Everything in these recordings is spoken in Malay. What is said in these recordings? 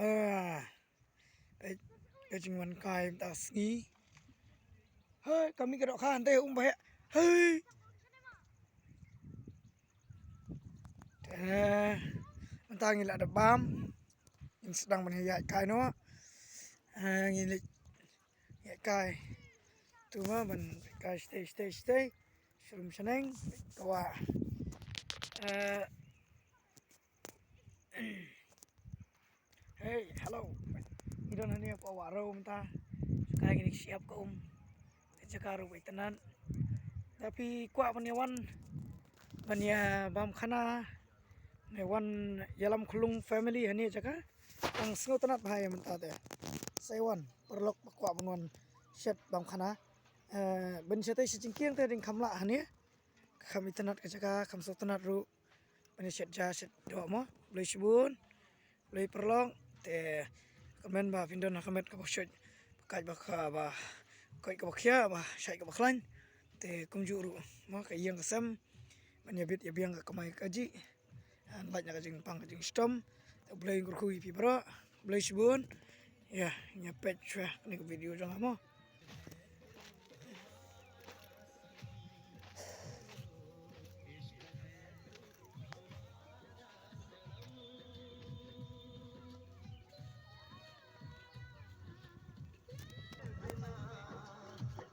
À, cái chừng mình cài ta ski. Hơi, kami cái đó khan teh bay. Hơi. Entah ngila ada bam. Yang sedang menghiyat kai no. Ngilik ya kai. Tu mah men kai stay. Surum seneng kawa. Hey, hello. Idon hani apa waro mentah. Kai gini siap ke Jakaru tenan. Tapi kuat penyawan banya bam khana newan yalam khulung family hani jaka ang sngo tanat bahaya mentah te. Saiwan perlok kuat penwan shet bam khana. Ben sete sejingkiang te ding kamla hani. Kami tanat ke jaka kam so tanat ru ben shet ja shet do mo. Boleh subun. Boleh perlong te kamen ba pindon kamet ka bokshot. Kaj bakha ba kai ka bakhya ba shai ka bakhlan. Te kumjuru mo ka yang kasam menyabit ya biang ka kamai kaji an banyak kajing pang kajing stom te boleh ngurkui pi bro boleh subun ya nyapet chwa ni video jang mo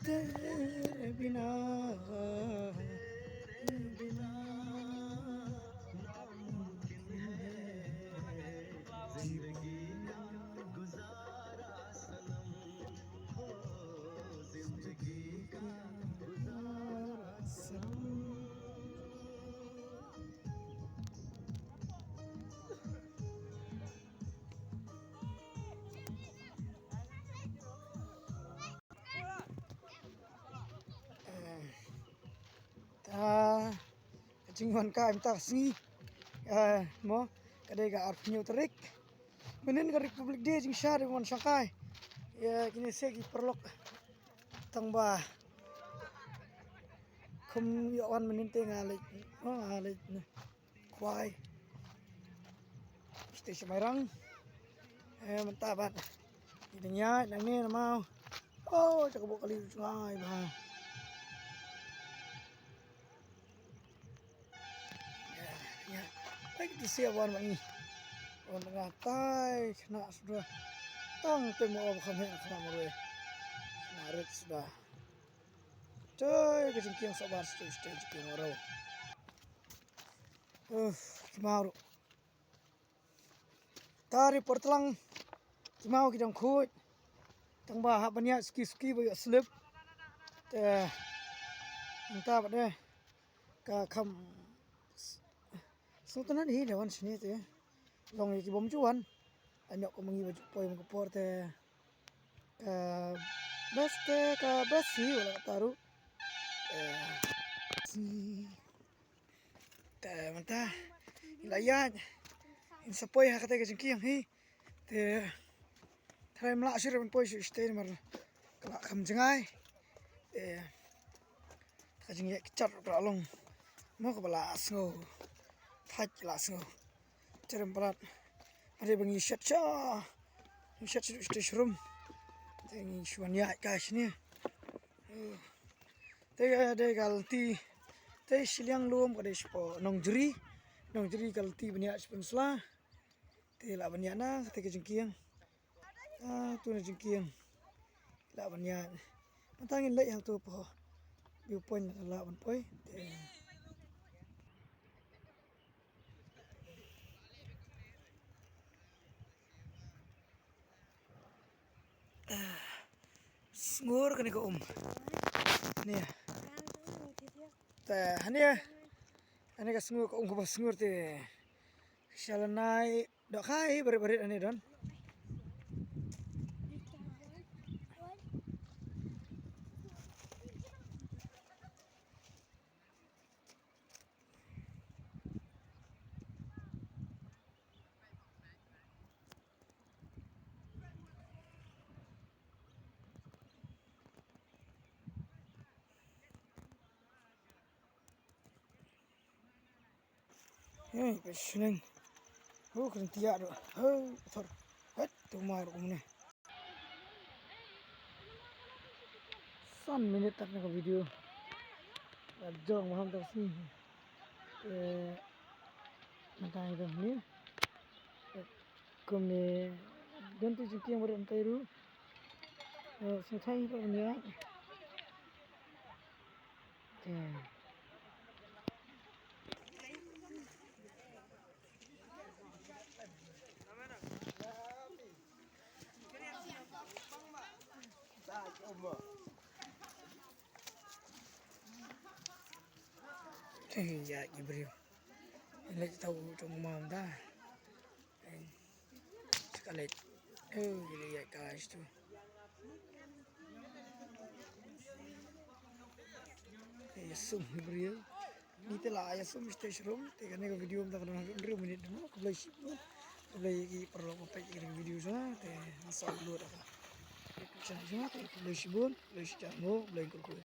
तेरे बिना बिना मुमकिन है जिंदगी का गुजारा सनम हो जिंदगी का गुजारा सनम ta chính ka em ta si mo kadai ga arpnyo terik menen ga republik de jing shar mon shanghai ya kini segi perlok tangba kum yo wan menen te ngalik ngalik kwai station mairang mentabat idenya nang ni mau oh cakap kali sungai bah ya baik di siawan mangi on ngatai kena sudah tang temo kami kena merwe narik sudah coy kejengkiang sabar stage ke ngoro kimaru tari portlang kimau kidang khut tang ba ha banya ski boy slip te entah bade ka kham sultanan hi lawan sini te long ki bom chuan anyok ko mangi baju poi mo porte ka bas si wala taru si te manta ilayan in sapoi ha kata ke jengkiang hi te thai mla sir ben poi stay mar kala kham jangai ka jing ye chat ra long mo ka bala asngo thaj la asngo cerem palat ada bengi shat room tengi shwania ka shini te de galti te shiliang lum ka de spo nongjuri galti banya sponsla te la banya na te ke jengkiang tu na jengkiang la banya matangin lai hang tu po viewpoint la ban poi te ngur kan ko nih te hani ka sngur ko ko sngur te shalanai do khai bare ani don hey peseneng kan tiar do thor Hết tumar umne. San minute tak nak video. Jom maham tak sini. Nanti itu ni. Kami ganti cuci yang berantai ru. Setai itu ni. Ya, Ibrahim. Ini tahu cuma mam dah. Sekali. Gila ya guys tu. Yesum Ibrahim. Ni telah yesum stage room. Tega ni video kita pernah dulu minit dulu. Kebelai sip. Kebelai perlu apa yang video sana. Tega asal dulu dah. Kebelai sip. Kebelai sip. Kebelai sip. Kebelai sip.